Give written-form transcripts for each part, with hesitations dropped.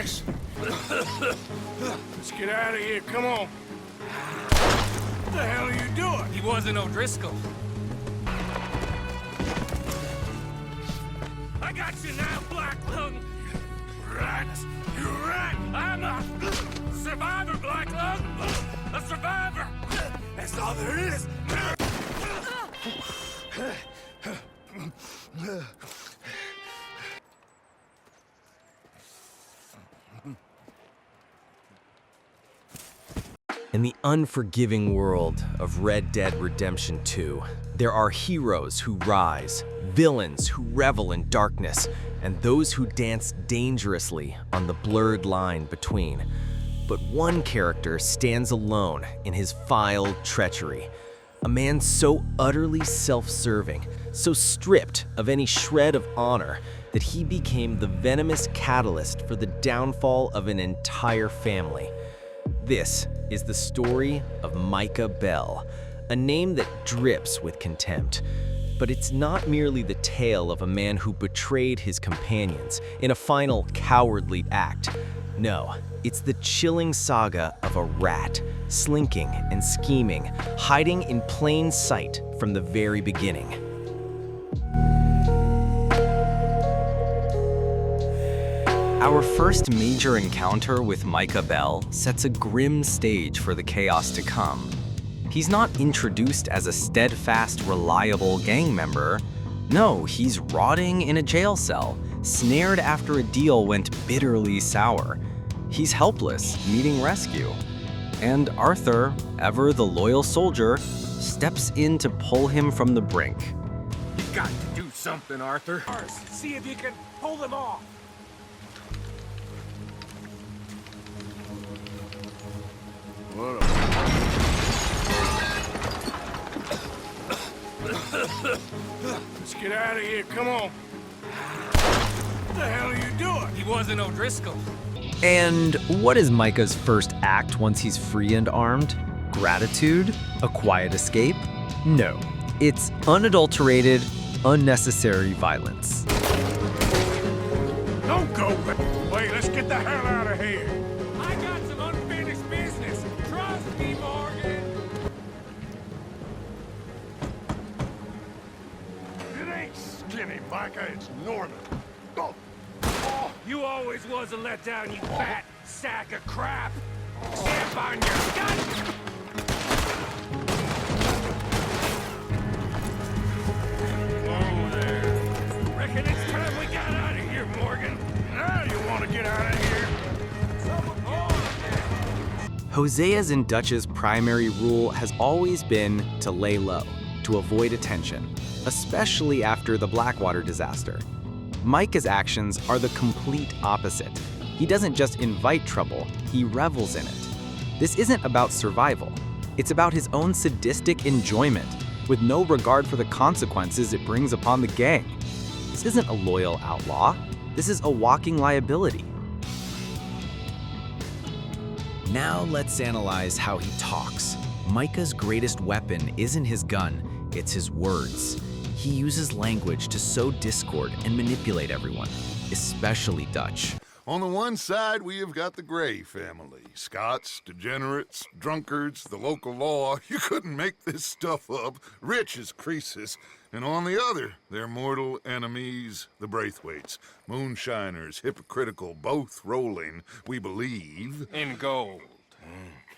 nice. Let's get out of here, come on. What the hell are you doing? He wasn't O'Driscoll. I got you now, Black Lung. Right, you're right. I'm a survivor, Black Lung. A survivor. That's all there is. In the unforgiving world of Red Dead Redemption 2, there are heroes who rise, villains who revel in darkness, and those who dance dangerously on the blurred line between. But one character stands alone in his vile treachery. A man so utterly self-serving, so stripped of any shred of honor, that he became the venomous catalyst for the downfall of an entire family. This is the story of Micah Bell, a name that drips with contempt. But it's not merely the tale of a man who betrayed his companions in a final cowardly act. No, it's the chilling saga of a rat, slinking and scheming, hiding in plain sight from the very beginning. Our first major encounter with Micah Bell sets a grim stage for the chaos to come. He's not introduced as a steadfast, reliable gang member. No, he's rotting in a jail cell, snared after a deal went bitterly sour. He's helpless, needing rescue. And Arthur, ever the loyal soldier, steps in to pull him from the brink. You got to do something, Arthur. See if you can pull them off. What Let's get out of here, come on. What the hell are you doing? He wasn't O'Driscoll. And what is Micah's first act once he's free and armed? Gratitude? A quiet escape? No. It's unadulterated, unnecessary violence. Don't go away, let's get the hell out of here. I got some unfinished business. Trust me, Morgan. It ain't Skinny, Micah, it's Norman. Go. You always was a letdown, you fat sack of crap. Stamp on your gun. Whoa there. Reckon it's time we got out of here, Morgan. Now you want to get out of here? Hosea's and Dutch's primary rule has always been to lay low, to avoid attention, especially after the Blackwater disaster. Micah's actions are the complete opposite. He doesn't just invite trouble, he revels in it. This isn't about survival. It's about his own sadistic enjoyment, with no regard for the consequences it brings upon the gang. This isn't a loyal outlaw. This is a walking liability. Now let's analyze how he talks. Micah's greatest weapon isn't his gun, it's his words. He uses language to sow discord and manipulate everyone, especially Dutch. On the one side, we have got the Gray family. Scots, degenerates, drunkards, the local law. You couldn't make this stuff up. Rich as Croesus. And on the other, their mortal enemies, the Braithwaites. Moonshiners, hypocritical, both rolling, we believe. In gold.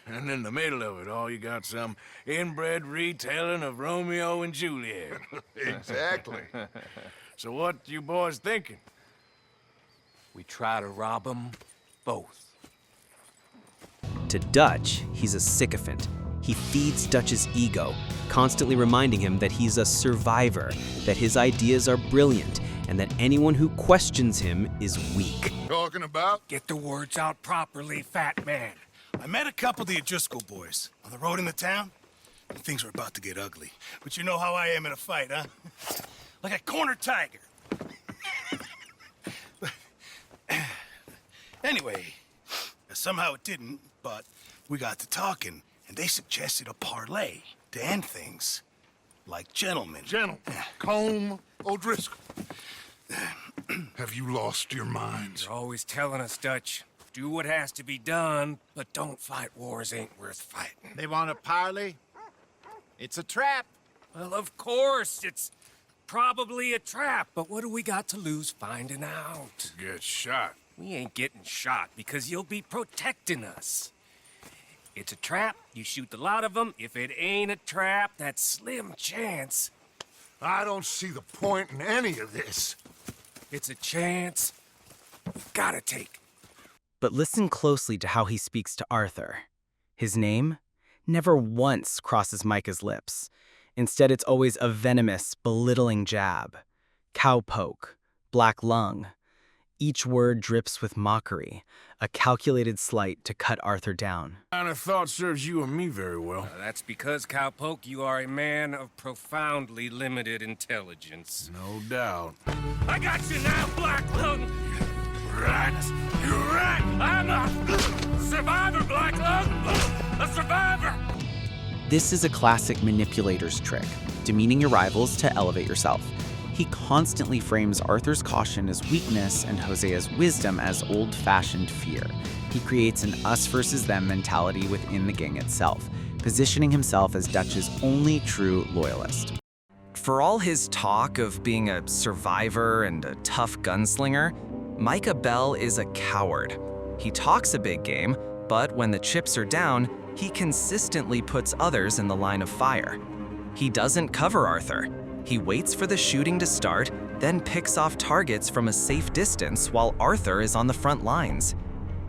And in the middle of it all, you got some inbred retelling of Romeo and Juliet. Exactly. So what you boys thinking? We try to rob them both. To Dutch, he's a sycophant. He feeds Dutch's ego, constantly reminding him that he's a survivor, that his ideas are brilliant, and that anyone who questions him is weak. Talking about? Get the words out properly, fat man. I met a couple of the O'Driscoll boys on the road in the town, and things were about to get ugly. But you know how I am in a fight, huh? Like a corner tiger. Anyway, somehow it didn't, but we got to talking, and they suggested a parlay to end things. Like gentlemen. Gentlemen, Combe O'Driscoll. Have you lost your minds? You're always telling us, Dutch. Do what has to be done, but don't fight wars ain't worth fighting. They want a parley? It's a trap. Well, of course, it's probably a trap, but what do we got to lose finding out? Get shot. We ain't getting shot because you'll be protecting us. It's a trap, you shoot the lot of them. If it ain't a trap, that's slim chance. I don't see the point in any of this. It's a chance you've gotta take. But listen closely to how he speaks to Arthur. His name never once crosses Micah's lips. Instead, it's always a venomous, belittling jab. Cowpoke, black lung. Each word drips with mockery, a calculated slight to cut Arthur down. Kind of thought serves you and me very well. That's because, Cowpoke, you are a man of profoundly limited intelligence. No doubt. I got you now, Black Lung! Rat! You rat! I'm a survivor, Black Lung! A survivor! This is a classic manipulator's trick, demeaning your rivals to elevate yourself. He constantly frames Arthur's caution as weakness and Hosea's wisdom as old-fashioned fear. He creates an us versus them mentality within the gang itself, positioning himself as Dutch's only true loyalist. For all his talk of being a survivor and a tough gunslinger, Micah Bell is a coward. He talks a big game, but when the chips are down, he consistently puts others in the line of fire. He doesn't cover Arthur. He waits for the shooting to start, then picks off targets from a safe distance while Arthur is on the front lines.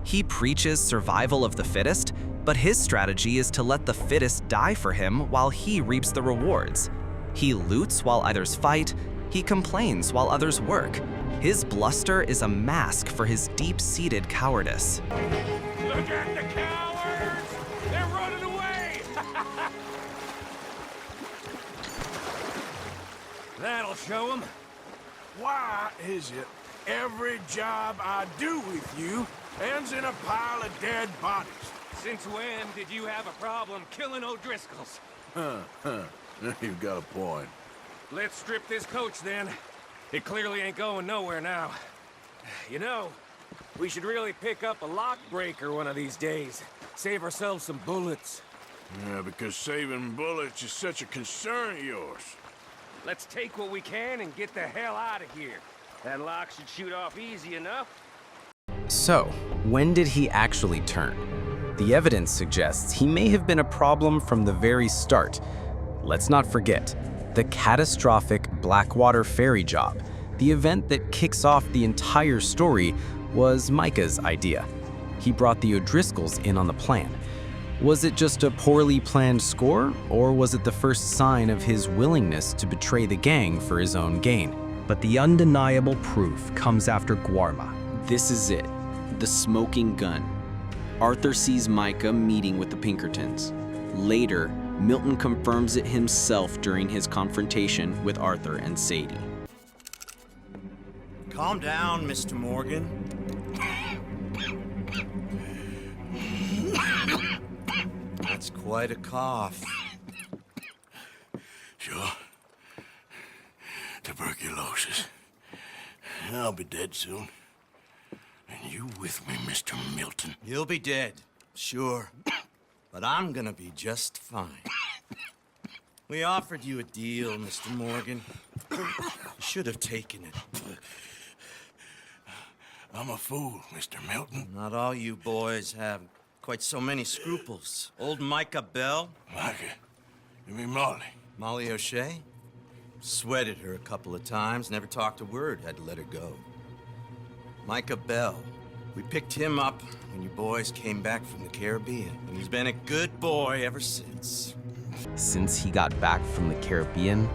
He preaches survival of the fittest, but his strategy is to let the fittest die for him while he reaps the rewards. He loots while others fight. He complains while others work. His bluster is a mask for his deep-seated cowardice. Look at the cowards! They're running away! That'll show them. Why is it every job I do with you ends in a pile of dead bodies? Since when did you have a problem killing O'Driscolls? You've got a point. Let's strip this coach, then. It clearly ain't going nowhere now. You know, we should really pick up a lock breaker one of these days. Save ourselves some bullets. Yeah, because saving bullets is such a concern of yours. Let's take what we can and get the hell out of here. That lock should shoot off easy enough. So, when did he actually turn? The evidence suggests he may have been a problem from the very start. Let's not forget, the catastrophic Blackwater ferry job, the event that kicks off the entire story, was Micah's idea. He brought the O'Driscolls in on the plan. Was it just a poorly planned score, or was it the first sign of his willingness to betray the gang for his own gain? But the undeniable proof comes after Guarma. This is it, the smoking gun. Arthur sees Micah meeting with the Pinkertons. Later, Milton confirms it himself during his confrontation with Arthur and Sadie. Calm down, Mr. Morgan. That's quite a cough. Sure. Tuberculosis. I'll be dead soon. And you with me, Mr. Milton? You'll be dead, sure. But I'm gonna be just fine. We offered you a deal, Mr. Morgan. You should have taken it. I'm a fool, Mr. Milton. Not all you boys have quite so many scruples. Old Micah Bell, Micah, you mean Molly? Molly O'Shea, sweated her a couple of times, never talked a word, had to let her go. Micah Bell, we picked him up when you boys came back from the Caribbean, and he's been a good boy ever since. Since he got back from the Caribbean?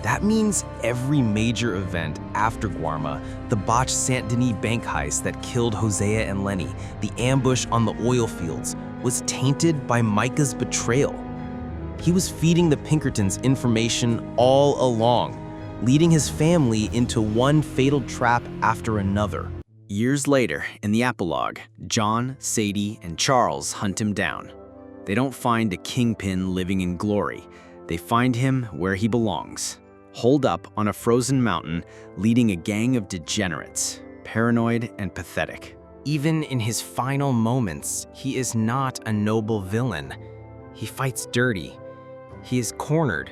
That means every major event after Guarma, the botched Saint Denis bank heist that killed Hosea and Lenny, the ambush on the oil fields, was tainted by Micah's betrayal. He was feeding the Pinkertons information all along, leading his family into one fatal trap after another. Years later, in the epilogue, John, Sadie, and Charles hunt him down. They don't find a kingpin living in glory. They find him where he belongs, holed up on a frozen mountain, leading a gang of degenerates, paranoid and pathetic. Even in his final moments, he is not a noble villain. He fights dirty. He is cornered.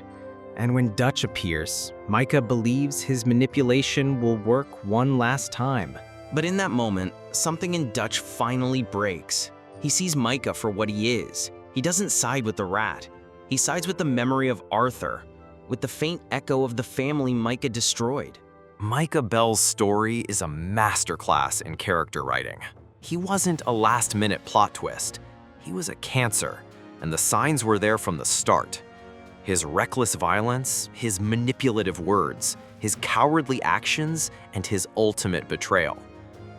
And when Dutch appears, Micah believes his manipulation will work one last time. But in that moment, something in Dutch finally breaks. He sees Micah for what he is. He doesn't side with the rat. He sides with the memory of Arthur, with the faint echo of the family Micah destroyed. Micah Bell's story is a masterclass in character writing. He wasn't a last-minute plot twist. He was a cancer, and the signs were there from the start. His reckless violence, his manipulative words, his cowardly actions, and his ultimate betrayal.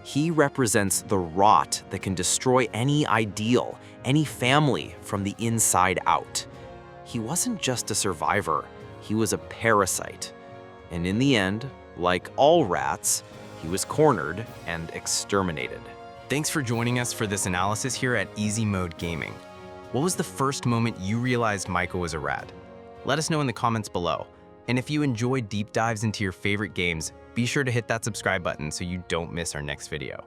He represents the rot that can destroy any ideal, any family from the inside out. He wasn't just a survivor, he was a parasite. And in the end, like all rats, he was cornered and exterminated. Thanks for joining us for this analysis here at Easy Mode Gaming. What was the first moment you realized Micah was a rat? Let us know in the comments below. And if you enjoy deep dives into your favorite games, be sure to hit that subscribe button so you don't miss our next video.